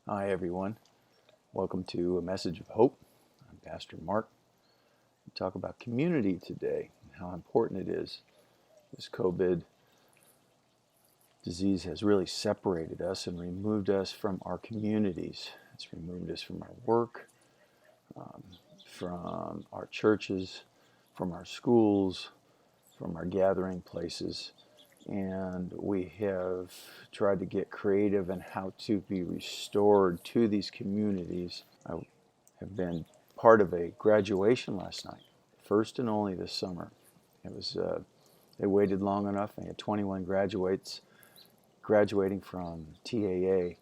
Hi, everyone. Welcome to A Message of Hope. I'm Pastor Mark. We talk about community today and how important it is. This COVID disease has really separated us and removed us from our communities. It's removed us from our work, from our churches, from our schools, from our gathering places. And we have tried to get creative in how to be restored to these communities. I have been part of a graduation last night, first and only this summer. It was they waited long enough. They had 21 graduates graduating from TAA,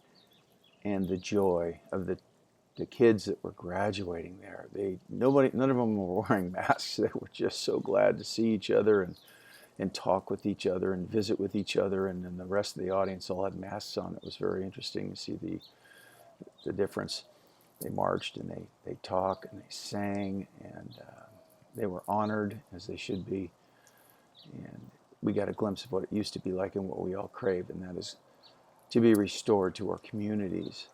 and the joy of the kids that were graduating there. None of them were wearing masks. They were just so glad to see each other and talk with each other and visit with each other, and then the rest of the audience all had masks on. It was very interesting to see the difference. They marched and they talked and they sang, and they were honored as they should be. And we got a glimpse of what it used to be like and what we all crave, and that is to be restored to our communities.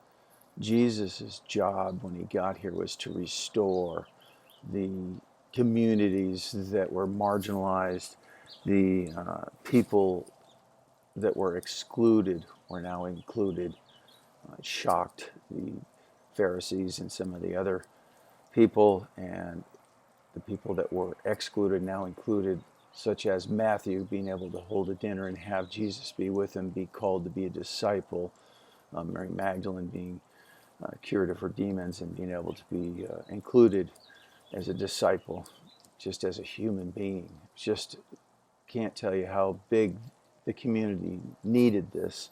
Jesus' job when he got here was to restore the communities that were marginalized. The people that were excluded were now included. It shocked the Pharisees and some of the other people, and the people that were excluded now included, such as Matthew being able to hold a dinner and have Jesus be with him, be called to be a disciple, Mary Magdalene being cured of her demons and being able to be included as a disciple, just as a human being. Just can't tell you how big the community needed this.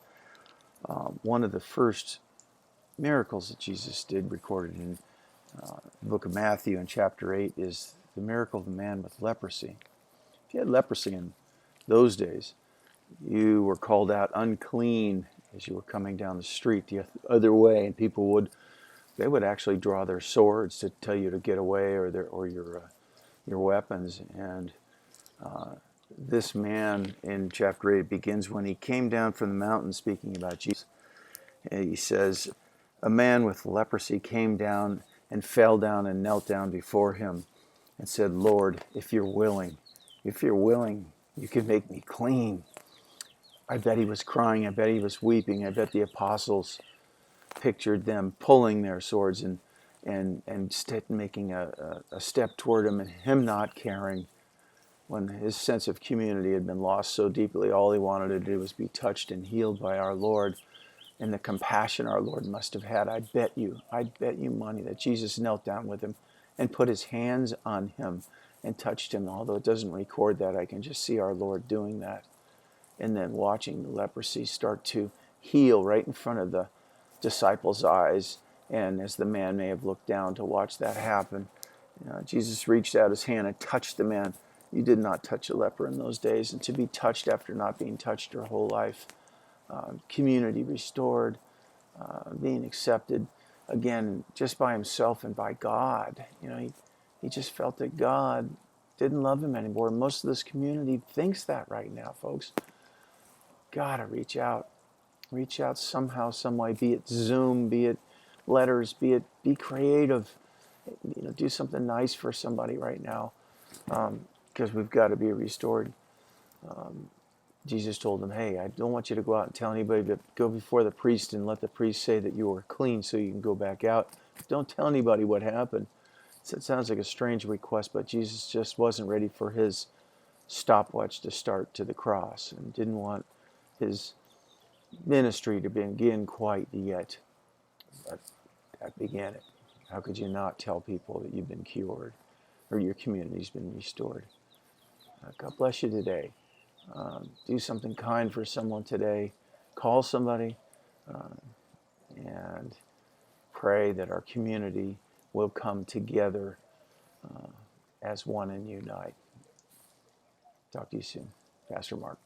One of the first miracles that Jesus did, recorded in the book of Matthew in chapter 8, is the miracle of the man with leprosy. If you had leprosy in those days, you were called out unclean as you were coming down the street the other way, and people would actually draw their swords to tell you to get away, or your weapons. And this man in chapter 8 begins when he came down from the mountain, speaking about Jesus. And he says, a man with leprosy came down and fell down and knelt down before him and said, Lord, if you're willing, you can make me clean. I bet he was crying. I bet he was weeping. I bet the apostles pictured them pulling their swords and making a step toward him, and him not caring. When his sense of community had been lost so deeply, all he wanted to do was be touched and healed by our Lord. And the compassion our Lord must have had, I'd bet you money that Jesus knelt down with him and put his hands on him and touched him. Although it doesn't record that, I can just see our Lord doing that. And then watching the leprosy start to heal right in front of the disciples' eyes. And as the man may have looked down to watch that happen, Jesus reached out his hand and touched the man. You did not touch a leper in those days. And to be touched after not being touched your whole life, community restored, being accepted again just by himself and by God. He just felt that God didn't love him anymore. Most of this community thinks that right now, folks. Gotta reach out somehow, some way. Be it Zoom, be it letters, be creative. Do something nice for somebody right now, because we've got to be restored. Jesus told them, hey, I don't want you to go out and tell anybody, but go before the priest and let the priest say that you were clean so you can go back out. Don't tell anybody what happened. So it sounds like a strange request, but Jesus just wasn't ready for his stopwatch to start to the cross and didn't want his ministry to begin quite yet. But that began it. How could you not tell people that you've been cured or your community's been restored? God bless you today. Do something kind for someone today. Call somebody and pray that our community will come together as one and unite. Talk to you soon. Pastor Mark.